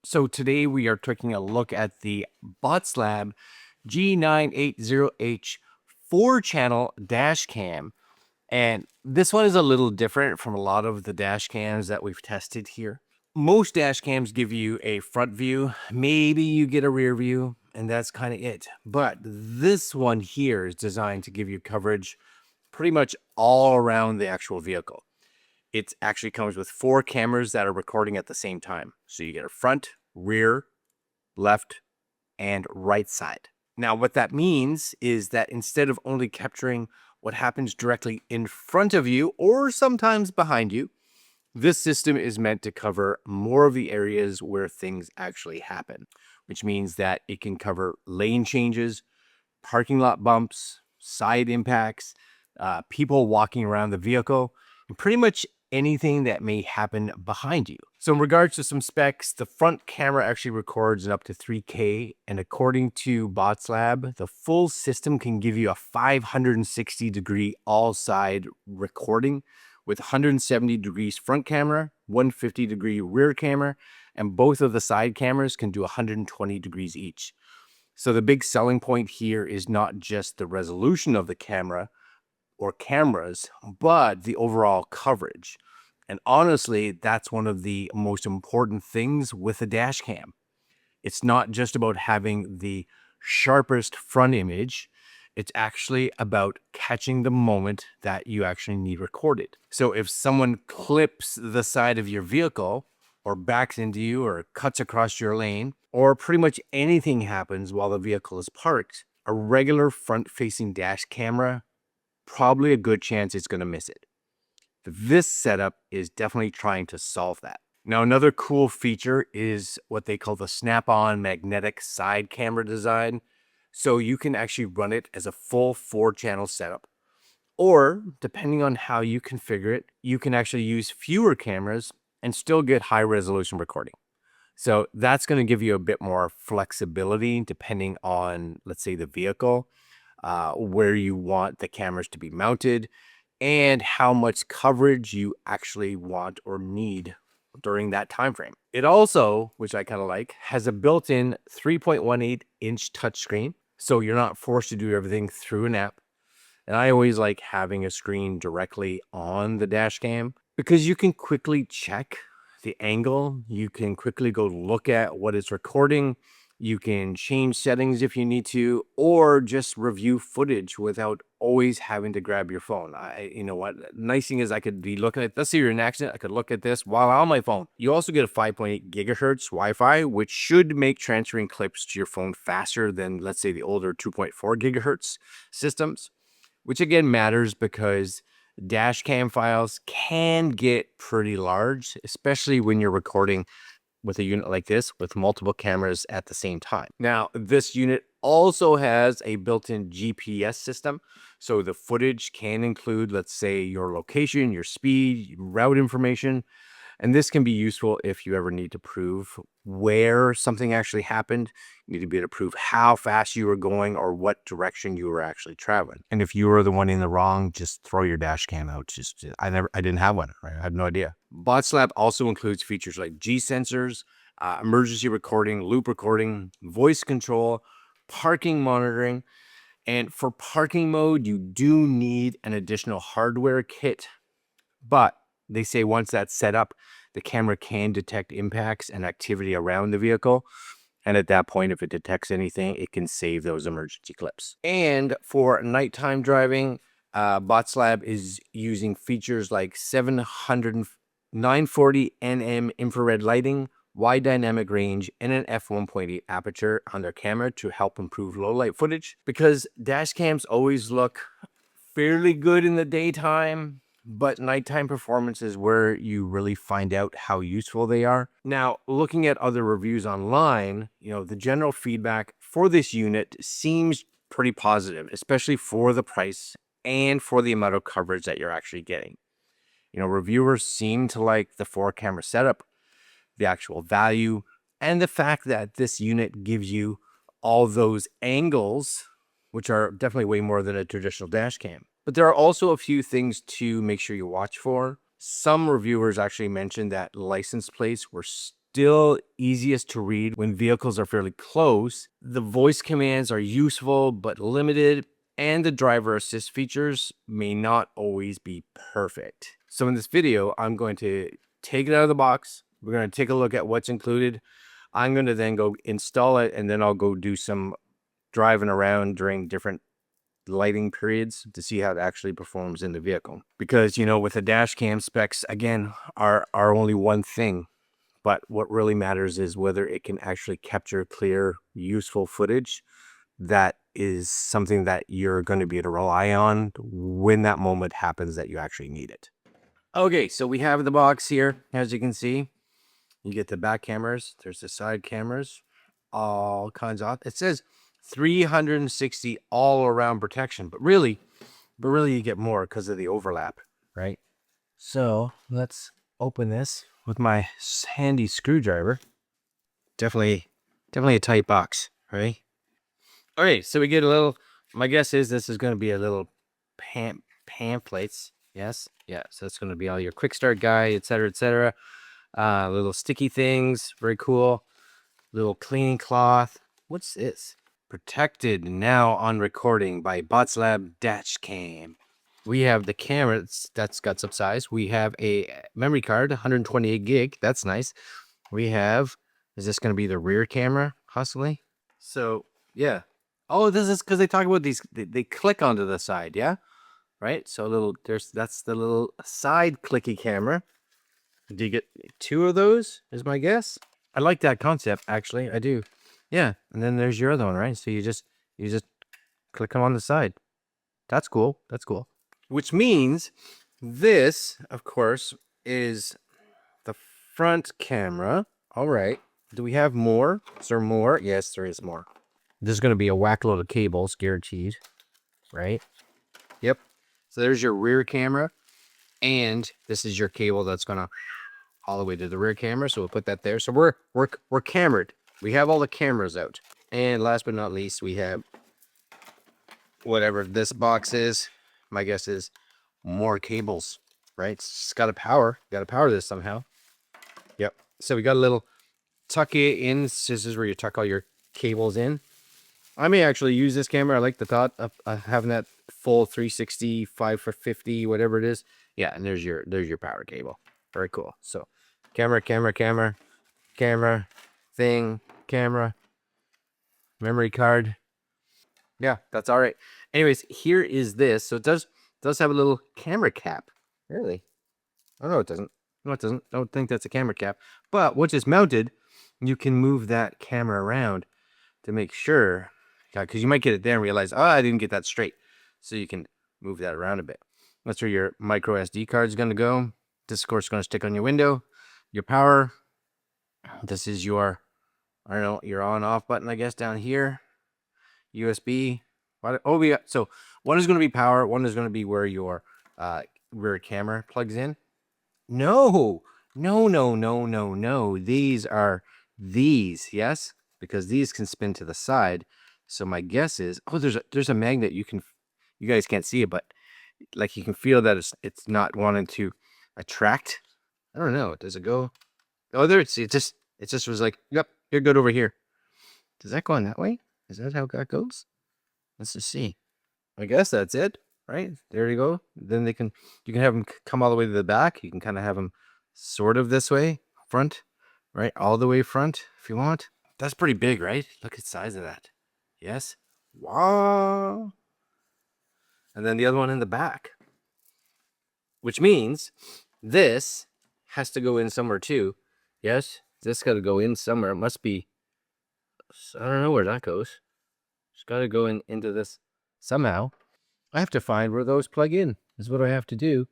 So today we are taking a look at the Botslab G980H 4-channel dash cam. And this one is a little different from a lot of the dash cams that we've tested here. Most dash cams give you a front view, maybe you get a rear view, and that's kind of it. But this one here is designed to give you coverage pretty much all around the actual vehicle. It actually comes with 4 cameras that are recording at the same time. So you get a front, rear, left, and right side. Now, what that means is that instead of only capturing what happens directly in front of you or sometimes behind you, this system is meant to cover more of the areas where things actually happen, which means that it can cover lane changes, parking lot bumps, side impacts, people walking around the vehicle, and pretty much anything that may happen behind you. So in regards to some specs, the front camera actually records in up to 3K, and according to Botslab, the full system can give you a 560 degree all side recording with 170 degrees front camera, 150 degree rear camera, and both of the side cameras can do 120 degrees each. So the big selling point here is not just the resolution of the camera or cameras, but the overall coverage. And honestly, that's one of the most important things with a dash cam. It's not just about having the sharpest front image. It's actually about catching the moment that you actually need recorded. So if someone clips the side of your vehicle or backs into you or cuts across your lane, or pretty much anything happens while the vehicle is parked, a regular front-facing dash camera, probably a good chance it's going to miss it. This setup is definitely trying to solve that. Now, another cool feature is what they call the snap-on magnetic side camera design. So you can actually run it as a full 4-channel setup. Or, depending on how you configure it, you can actually use fewer cameras and still get high resolution recording. So that's going to give you a bit more flexibility depending on, let's say, the vehicle, where you want the cameras to be mounted, and how much coverage you actually want or need during that time frame. It also, which I kind of like, has a built-in 3.18-inch touchscreen, so you're not forced to do everything through an app. And I always like having a screen directly on the dash cam because you can quickly check the angle. You can quickly go look at what it's recording. You can change settings if you need to, or just review footage without always having to grab your phone. You know what? Nice thing is I could be looking at, let's say you're in an accident, I could look at this while on my phone. You also get a 5.8 gigahertz Wi-Fi, which should make transferring clips to your phone faster than, let's say, the older 2.4 gigahertz systems, which again matters because dash cam files can get pretty large, especially when you're recording with a unit like this with multiple cameras at the same time. Now, this unit also has a built-in GPS system. So the footage can include, let's say, your location, your speed, route information. And this can be useful if you ever need to prove where something actually happened. You need to be able to prove how fast you were going or what direction you were actually traveling. And if you were the one in the wrong, just throw your dash cam out. I didn't have one, right? I had no idea. Botslab also includes features like G sensors, emergency recording, loop recording, voice control, parking monitoring. And for parking mode, you do need an additional hardware kit, but they say once that's set up, the camera can detect impacts and activity around the vehicle. And at that point, if it detects anything, it can save those emergency clips. And for nighttime driving, Botslab is using features like 940 nm infrared lighting, wide dynamic range, and an f1.8 aperture on their camera to help improve low light footage. Because dash cams always look fairly good in the daytime, but nighttime performance is where you really find out how useful they are. Now, looking at other reviews online, the general feedback for this unit seems pretty positive, especially for the price and for the amount of coverage that you're actually getting. Reviewers seem to like the 4-camera setup, the actual value, and the fact that this unit gives you all those angles, which are definitely way more than a traditional dash cam. But there are also a few things to make sure you watch for. Some reviewers actually mentioned that license plates were still easiest to read when vehicles are fairly close. The voice commands are useful but limited, and the driver assist features may not always be perfect. So in this video, I'm going to take it out of the box. We're going to take a look at what's included. I'm going to then go install it, and then I'll go do some driving around during different lighting periods to see how it actually performs in the vehicle. Because, you know, with the dash cam, specs, again, are only one thing. But what really matters is whether it can actually capture clear, useful footage that is something that you're going to be able to rely on when that moment happens that you actually need it. Okay, so we have the box here. As you can see, you get the back cameras. There's the side cameras, all kinds of. It says 360 all around protection, but really you get more because of the overlap, right? So let's open this with my handy screwdriver. Definitely a tight box, right? All right, so we get a little, my guess is this is going to be a little pamphlets. Yes. Yeah. So it's going to be all your quick start guide, etc., etc. Little sticky things. Very cool. Little cleaning cloth. What's this? Protected now on recording by Botslab dash cam. We have the camera that's got some size. We have a memory card, 128 gig. That's nice. We have, is this going to be the rear camera, possibly? So, yeah. Oh, this is because they talk about these, they click onto the side, yeah? Right? So that's the little side clicky camera. Do you get 2 of those, is my guess? I like that concept, actually. I do. Yeah. And then there's your other one, right? So you just click them on the side. That's cool. That's cool. Which means this, of course, is the front camera. All right. Do we have more? Is there more? Yes, there is more. This is going to be a whack load of cables, guaranteed. Right? Yep. So there's your rear camera. And this is your cable that's going to all the way to the rear camera. So we'll put that there. So we're cambered. We have all the cameras out. And last but not least, we have whatever this box is. My guess is more cables, right? It's got to power. Got to power this somehow. Yep. So we got a little tuck it in. This is where you tuck all your cables in. I may actually use this camera. I like the thought of having that full 360, 5 for 50, whatever it is. Yeah, and there's your power cable. Very cool. So camera, thing, camera, memory card. Yeah, that's all right. Anyways, here is this. So it does have a little camera cap. Really? Oh, no, it doesn't. No, it doesn't. I don't think that's a camera cap. But once it's mounted, you can move that camera around to make sure. Because you might get it there and realize, oh, I didn't get that straight. So you can move that around a bit. That's where your micro SD card is going to go. This, of course, is going to stick on your window. Your power. This is your, I don't know, your on-off button, I guess, down here. USB. Oh, so one is going to be power. One is going to be where your rear camera plugs in. No. These are these, yes? Because these can spin to the side. So my guess is, oh, there's a magnet. You guys can't see it, but like you can feel that it's not wanting to attract. I don't know. Does it go? Oh, there it just was like, yep, you're good over here. Does that go on that way? Is that how that goes? Let's just see. I guess that's it, right? There you go. Then you can have them come all the way to the back. You can kind of have them sort of this way, front, right? All the way front if you want. That's pretty big, right? Look at the size of that. Yes. Wow. And then the other one in the back. Which means this has to go in somewhere too. Yes? This got to go in somewhere. It must be, I don't know where that goes. It's got to go into this somehow. I have to find where those plug in. Is what I have to do.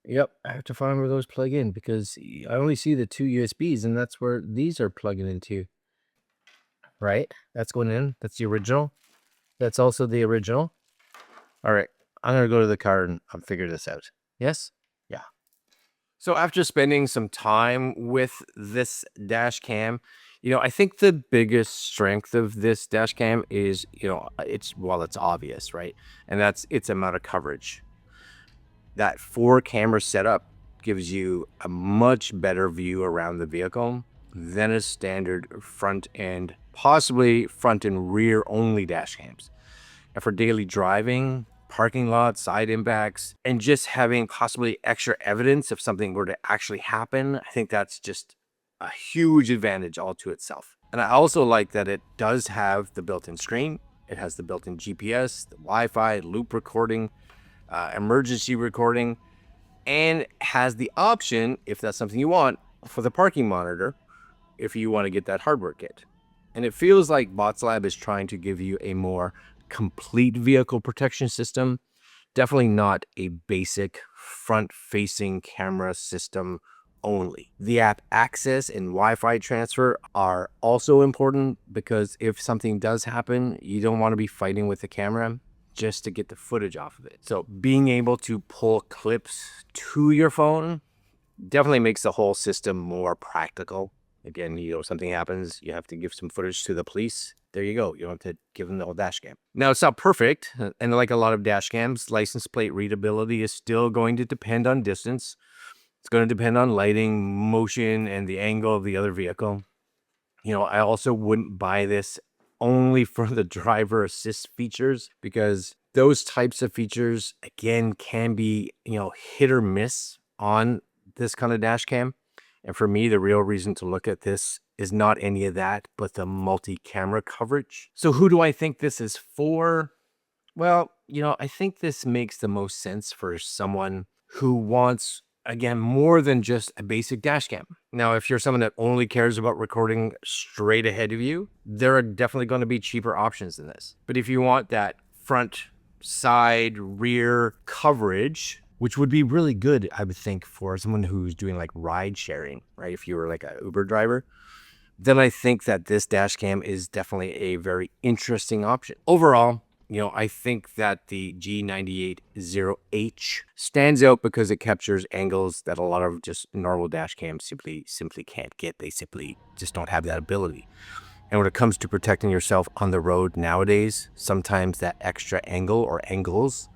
Yep, I have to find where those plug in because I only see the 2 USBs and that's where these are plugging into. Right? That's going in. That's the original. That's also the original. All right. I'm going to go to the car and I'll figure this out. Yes? Yeah. So after spending some time with this dash cam, I think the biggest strength of this dash cam is, it's obvious, right? And that's its amount of coverage. That 4 camera setup gives you a much better view around the vehicle. than a standard front and possibly front and rear only dash cams. And for daily driving, parking lots, side impacts, and just having possibly extra evidence if something were to actually happen, I think that's just a huge advantage all to itself. And I also like that it does have the built-in screen. It has the built-in GPS, the Wi-Fi, loop recording, emergency recording, and has the option, if that's something you want, for the parking monitor, if you want to get that hardware kit. And it feels like Botslab is trying to give you a more complete vehicle protection system. Definitely not a basic front-facing camera system only. The app access and Wi-Fi transfer are also important because if something does happen, you don't want to be fighting with the camera just to get the footage off of it. So being able to pull clips to your phone definitely makes the whole system more practical. Again, something happens, you have to give some footage to the police. There you go. You don't have to give them the whole dash cam. Now, it's not perfect. And like a lot of dash cams, license plate readability is still going to depend on distance. It's going to depend on lighting, motion, and the angle of the other vehicle. I also wouldn't buy this only for the driver assist features because those types of features, again, can be, hit or miss on this kind of dash cam. And for me, the real reason to look at this is not any of that, but the multi-camera coverage. So who do I think this is for? Well, I think this makes the most sense for someone who wants, again, more than just a basic dash cam. Now, if you're someone that only cares about recording straight ahead of you, there are definitely going to be cheaper options than this. But if you want that front, side, rear coverage, which would be really good, I would think, for someone who's doing like ride sharing, right? If you were like an Uber driver, then I think that this dash cam is definitely a very interesting option. Overall, I think that the G98-0H stands out because it captures angles that a lot of just normal dash cams simply can't get. They simply just don't have that ability. And when it comes to protecting yourself on the road nowadays, sometimes that extra angle or angles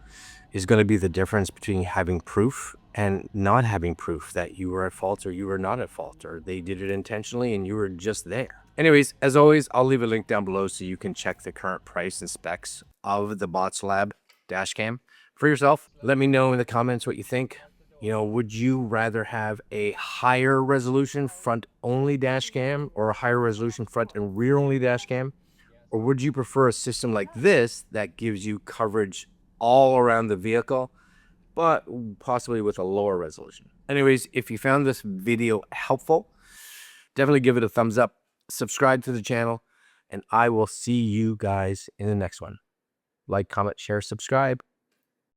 is going to be the difference between having proof and not having proof that you were at fault or you were not at fault, or they did it intentionally and you were just there. Anyways, as always, I'll leave a link down below so you can check the current price and specs of the Botslab dashcam for yourself. Let me know in the comments what you think. Would you rather have a higher resolution front only dashcam or a higher resolution front and rear only dashcam? Or would you prefer a system like this that gives you coverage all around the vehicle, but possibly with a lower resolution? Anyways, if you found this video helpful, definitely give it a thumbs up, subscribe to the channel, and I will see you guys in the next one. Like, comment, share, subscribe.